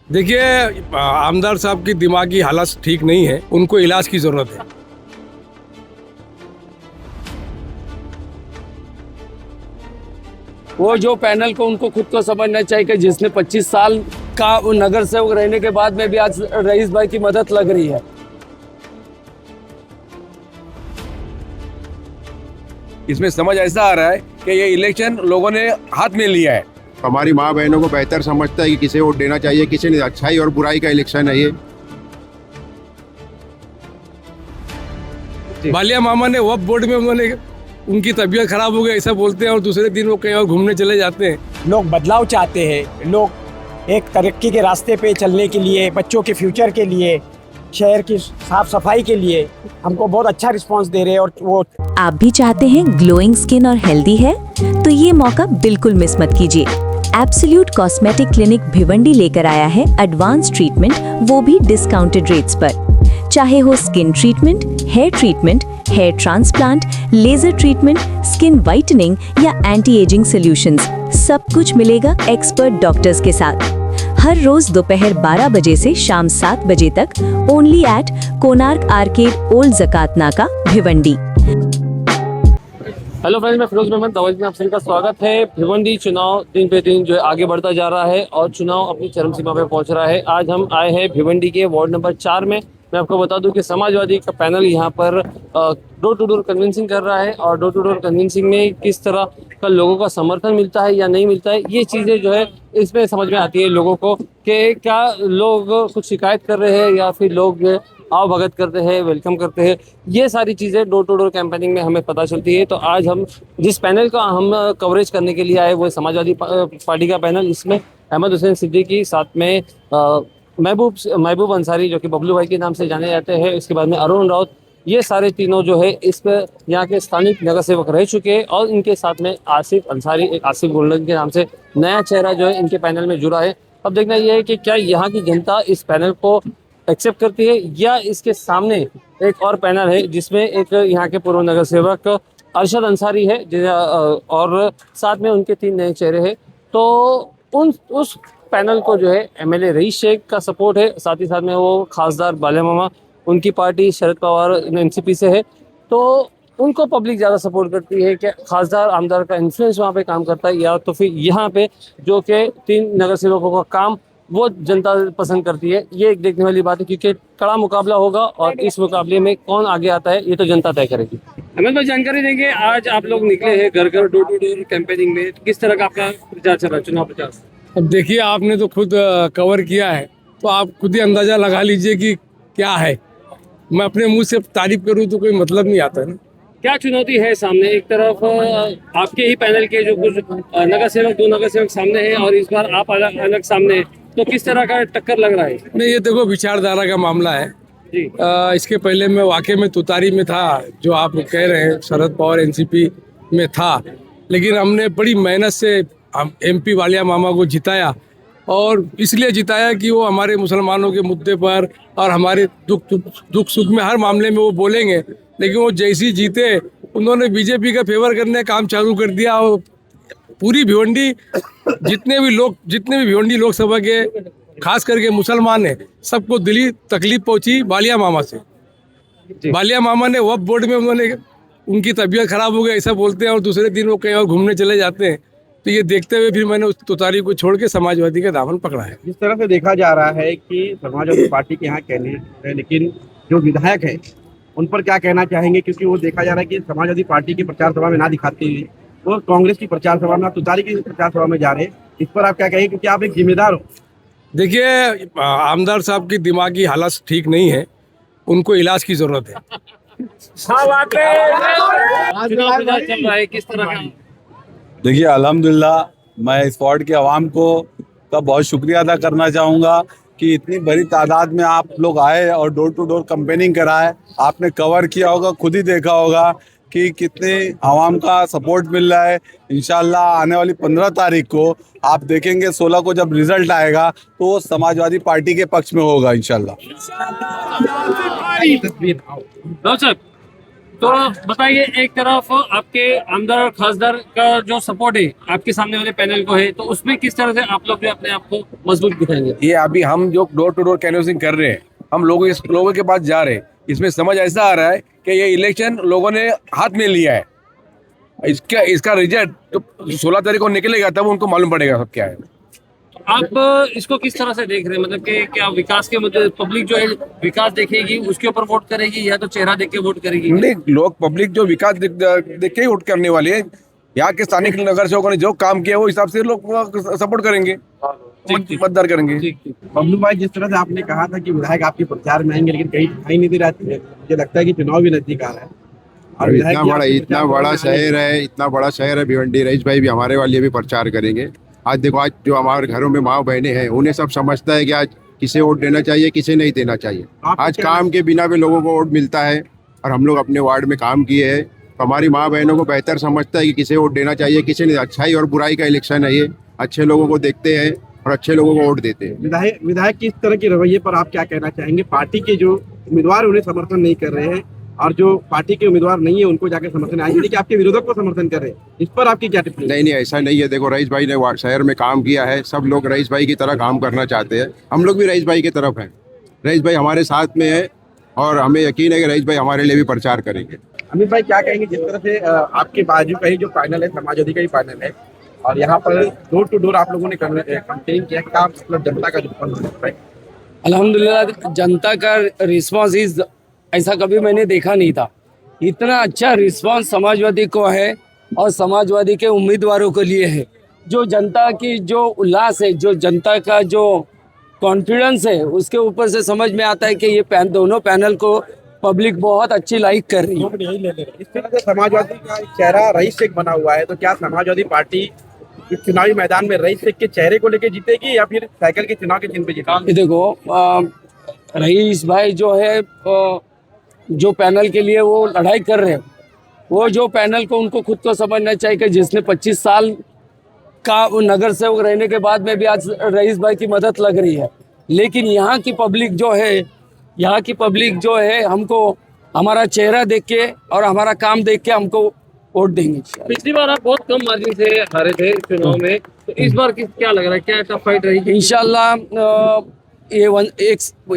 देखिए, आमदार साहब की दिमागी हालत ठीक नहीं है, उनको इलाज की जरूरत है। वो जो पैनल को उनको खुद को समझना चाहिए कि जिसने 25 साल का वो नगर सेवक रहने के बाद में भी आज रईस भाई की मदद लग रही है। इसमें समझ ऐसा आ रहा है कि ये इलेक्शन लोगों ने हाथ में लिया है। हमारी माँ बहनों को बेहतर समझता है कि किसे वोट देना चाहिए, किसे नहीं। अच्छाई और बुराई का इलेक्शन है ये। बालिया मामा ने वक्फ बोर्ड में उन्होंने उनकी तबीयत खराब हो गई ऐसा बोलते हैं और दूसरे दिन वो कहीं और घूमने चले जाते हैं। लोग बदलाव चाहते हैं, लोग एक तरक्की के रास्ते पे चलने के लिए, बच्चों के फ्यूचर के लिए, शहर की साफ सफाई के लिए हमको बहुत अच्छा रिस्पांस दे रहे हैं। और वो आप भी चाहते हैं ग्लोइंग स्किन और हेल्दी है तो ये मौका बिल्कुल मिस मत कीजिए। एब्सोल्यूट कॉस्मेटिक क्लिनिक भिवंडी लेकर आया है एडवांस ट्रीटमेंट, वो भी डिस्काउंटेड रेट्स पर। चाहे हो skin treatment, hair transplant, laser treatment, skin whitening या एंटी एजिंग सॉल्यूशंस, सब कुछ मिलेगा एक्सपर्ट डॉक्टर्स के साथ। हर रोज दोपहर 12 बजे से शाम 7 बजे तक only at Konark arcade old Jakat Naka Bhiwandi. Hello friends, मैं फिरोज मेहमद दावत में आप सभी का स्वागत है। भिवंडी चुनाव दिन पे दिन जो है आगे बढ़ता जा रहा है और चुनाव अपनी चरम सीमा पे पहुंच रहा है। आज हम आए हैं भिवंडी के वार्ड नंबर 4 में। मैं आपको बता दूं कि समाजवादी का पैनल यहाँ पर डोर टू डोर कन्विंसिंग कर रहा है और डोर टू डोर कन्विंसिंग में किस तरह का लोगों का समर्थन मिलता है या नहीं मिलता है, ये चीज़ें जो है इसमें समझ में आती है लोगों को कि क्या लोग कुछ शिकायत कर रहे हैं या फिर लोग आओ भगत करते हैं, वेलकम करते हैं। ये सारी चीज़ें डोर टू डोर कैंपेनिंग में हमें पता चलती है। तो आज हम जिस पैनल का हम कवरेज करने के लिए आए वो समाजवादी पार्टी का पैनल। इसमें अहमद हुसैन सिद्दीकी, साथ में महबूब अंसारी जो कि बबलू भाई के नाम से जाने जाते हैं, इसके बाद में अरुण राउत, ये सारे तीनों जो है इस पर यहाँ के स्थानिक नगर सेवक रह चुके हैं। और इनके साथ में आसिफ अंसारी, एक आसिफ गोल्डन के नाम से नया चेहरा जो है इनके पैनल में जुड़ा है। अब देखना यह है कि क्या यहाँ की जनता इस पैनल को एक्सेप्ट करती है या इसके सामने एक और पैनल है जिसमें एक यहाँ के पूर्व नगर सेवक अरशद अंसारी है और साथ में उनके 3 नए चेहरे हैं। तो उस पैनल को जो है एमएलए रईस शेख का सपोर्ट है, साथ ही साथ में वो खासदार बालिया मामा, उनकी पार्टी शरद पवार एनसीपी से है, तो उनको पब्लिक ज़्यादा सपोर्ट करती है कि खासदार आमदार का इन्फ्लुएंस वहाँ पे काम करता है, या तो फिर यहाँ पे जो कि 3 नगर सेवकों का काम वो जनता पसंद करती है। ये एक देखने वाली बात है क्योंकि कड़ा मुकाबला होगा और इस मुकाबले में कौन आगे आता है ये तो जनता तय करेगी। अहमद भाई जानकारी देंगे, आज आप लोग निकले हैं घर घर डोर टू डोर कैंपेनिंग में, किस तरह का आपका प्रचार चल रहा है, चुनाव प्रचार? अब देखिए, आपने तो खुद कवर किया है तो आप खुद ही अंदाजा लगा लीजिए कि क्या है। मैं अपने मुंह से तारीफ करूं तो कोई मतलब नहीं आता है ना। क्या चुनौती है सामने? एक तरफ आपके ही पैनल के जो कुछ नगर सेवक, 2 नगर सेवक सामने हैं और इस बार आप अलग सामने हैं, तो किस तरह का टक्कर लग रहा है? नहीं, ये देखो विचारधारा का मामला है जी। इसके पहले मैं वाकई में तुतारी में था, जो आप कह रहे हैं शरद पवार एनसीपी में था, लेकिन हमने बड़ी मेहनत से एमपी वालिया मामा को जिताया और इसलिए जिताया कि वो हमारे मुसलमानों के मुद्दे पर और हमारे दुख सुख में हर मामले में वो बोलेंगे। लेकिन वो जैसी जीते उन्होंने बीजेपी का फेवर करने का काम चालू कर दिया और पूरी भिवंडी जितने भी भिवंडी लोकसभा के खास करके मुसलमान हैं, सबको दिली तकलीफ पहुंची बालिया मामा से। बालिया मामा ने वक्फ बोर्ड में उन्होंने उनकी तबीयत खराब हो गई ऐसा बोलते हैं और दूसरे दिन वो कहीं और घूमने चले जाते हैं। तो ये देखते हुए फिर मैंने उस तुतारी को छोड़ के समाजवादी का दामन पकड़ा है। जिस तरह से देखा जा रहा है कि समाजवादी पार्टी के यहाँ कहने है, लेकिन जो विधायक है उन पर क्या कहना चाहेंगे? क्योंकि वो देखा जा रहा है कि समाजवादी पार्टी की प्रचार सभा में ना दिखाते हुए वो कांग्रेस की प्रचार सभा में, तुतारी की प्रचार सभा में जा रहे हैं। इस पर आप क्या कहेंगे, क्योंकि आप एक जिम्मेदार हो? देखिए, आमदार साहब की दिमागी हालत ठीक नहीं है, उनको इलाज की जरूरत है। चुनाव प्रचार चल रहा है, किस तरह का? देखिए, अल्हम्दुलिल्लाह मैं इस वार्ड के आवाम को का बहुत शुक्रिया अदा करना चाहूँगा कि इतनी बड़ी तादाद में आप लोग आए और डोर टू डोर कैंपेनिंग कराए। आपने कवर किया होगा, खुद ही देखा होगा कि कितने आवाम का सपोर्ट मिल रहा है। इंशाल्लाह आने वाली 15 तारीख को आप देखेंगे, 16 को जब रिजल्ट आएगा तो वो समाजवादी पार्टी के पक्ष में होगा इंशाल्लाह। तो बताइए, एक तरफ आपके आमदार खासदार का जो सपोर्ट है आपके सामने वाले पैनल को है, तो उसमें किस तरह से आप लोग भी अपने आप को मजबूत दिखाएंगे? ये अभी हम जो डोर टू डोर कैनवसिंग कर रहे हैं, हम लोगों के पास जा रहे हैं, इसमें समझ ऐसा आ रहा है कि ये इलेक्शन लोगों ने हाथ में लिया है। इसका रिजल्ट तो 16 तारीख को निकलेगा, तब उनको मालूम पड़ेगा सब क्या है। आप इसको किस तरह से देख रहे हैं? मतलब कि क्या विकास के मतलब पब्लिक जो है विकास देखेगी उसके ऊपर वोट करेगी, या तो चेहरा देख के वोट करेगी? नहीं, लोग पब्लिक जो विकास देख के ही वोट करने वाले हैं। यहाँ के स्थानिक नगर सेवकों ने जो काम किया वो हिसाब से लोग सपोर्ट करेंगे, मतदान करेंगे। बबलू भाई, जिस तरह से आपने कहा था कि विधायक आपके प्रचार में आएंगे, लेकिन कहीं दिखाई नहीं दे रहा है। मुझे लगता है कि चुनाव भी नजदीक आ रहा है और इतना बड़ा शहर है भिवंडी। रईस भाई भी हमारे वाले भी प्रचार करेंगे। आज देखो, आज जो हमारे घरों में माँ बहनें हैं, उन्हें सब समझता है कि आज किसे वोट देना चाहिए, किसे नहीं देना चाहिए। आज काम के बिना भी लोगों को वोट मिलता है और हम लोग अपने वार्ड में काम किए हैं, तो हमारी माँ बहनों को बेहतर समझता है कि किसे वोट देना चाहिए, किसे नहीं। अच्छाई और बुराई का इलेक्शन है ये। अच्छे लोगों को देखते हैं और अच्छे लोगों को वोट देते हैं। विधायक की इस तरह के रवैये पर आप क्या कहना चाहेंगे? पार्टी के जो उम्मीदवार उन्हें समर्थन नहीं कर रहे हैं और जो पार्टी के उम्मीदवार नहीं है उनको जाके समर्थन आए, यानी कि आपके विरोधक को समर्थन कर रहे हैं, इस पर आपकी क्या टिप्पणी? नहीं, ऐसा नहीं है। देखो, रईस भाई ने शहर में काम किया है। सब लोग रईस भाई की तरह काम करना चाहते हैं। हम लोग भी रईस भाई की तरफ हैं। रईस भाई हमारे साथ में है और हमें यकीन है कि रईस भाई हमारे लिए भी प्रचार करेंगे। अमित भाई, क्या कहेंगे जिस तरह से आपके बाजू का ही जो पैनल है, समाजवादी का ही पैनल है, और यहाँ पर डोर टू डोर आप लोगों ने कैंपेन किया, क्या मतलब जनता का रिस्पॉन्स है? अल्हम्दुलिल्लाह, जनता का रिस्पांस इस ऐसा कभी मैंने देखा नहीं था। इतना अच्छा रिस्पांस समाजवादी को है और समाजवादी के उम्मीदवारों के लिए है। जो जनता की जो उल्लास है, जो जनता का जो कॉन्फिडेंस है, उसके ऊपर से समझ में आता है कि ये दोनों पैनल को पब्लिक बहुत अच्छी लाइक कर रही है। इस तरह से समाजवादी का एक चेहरा रईस शेख बना हुआ है, तो क्या समाजवादी पार्टी इस चुनावी मैदान में रईस शेख के चेहरे को लेकर जीतेगी या फिर साइकिल के चुनाव के चिन्ह पे जीतेगी? देखो, रईस भाई जो है जो पैनल के लिए वो लड़ाई कर रहे हैं, वो जो पैनल को उनको खुद को समझना चाहिए कि जिसने 25 साल का वो नगर सेवक रहने के बाद में भी आज रईस भाई की मदद लग रही है। लेकिन यहाँ की पब्लिक जो है हमको हमारा चेहरा देख के और हमारा काम देख के हमको वोट देंगे। पिछली बार आप बहुत कम मार्जिन से हारे थे चुनाव में, तो इस बार क्या लग रहा है, क्या टफ फाइट रहेगी? इंशाल्लाह ये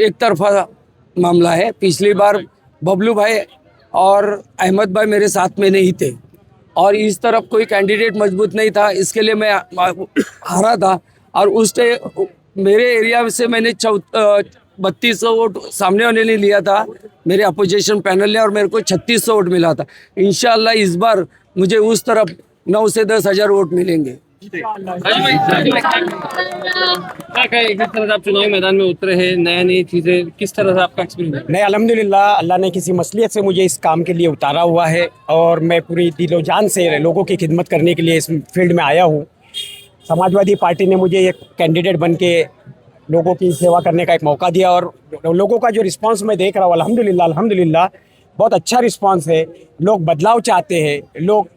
एक तरफा मामला है। पिछली बार बबलू भाई और अहमद भाई मेरे साथ में नहीं थे और इस तरफ कोई कैंडिडेट मजबूत नहीं था, इसके लिए मैं हारा था। और उस मेरे एरिया से मैंने 3200 वोट सामने वाले ने लिया था, मेरे अपोजिशन पैनल ने, और मेरे को 3600 वोट मिला था। इंशाल्लाह इस बार मुझे उस तरफ 9 से 10 हज़ार वोट मिलेंगे। क्या कहें, किस तरह से आप चुनावी मैदान में उतरे हैं, नई चीजें, किस तरह से आपका एक्सपीरियंस? नहीं, अल्हम्दुलिल्लाह, अल्लाह ने किसी मसलियत से मुझे इस काम के लिए उतारा हुआ है और मैं पूरी दिलो जान से लोगों की खिदमत करने के लिए इस फील्ड में आया हूँ। समाजवादी पार्टी ने मुझे एक कैंडिडेट बन के लोगों की सेवा करने का एक मौका दिया और लोगों का जो रिस्पांस मैं देख रहा हूँ, अल्हम्दुलिल्लाह बहुत अच्छा रिस्पांस है। लोग बदलाव चाहते हैं, लोग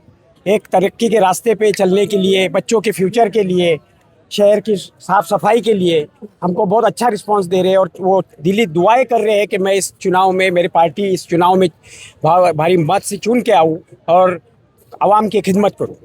एक तरक्की के रास्ते पे चलने के लिए, बच्चों के फ्यूचर के लिए, शहर की साफ़ सफाई के लिए हमको बहुत अच्छा रिस्पांस दे रहे हैं और वो दिली दुआएं कर रहे हैं कि मैं इस चुनाव में, मेरी पार्टी इस चुनाव में भारी मत से चुन के आऊँ और आवाम की खिदमत करूँ।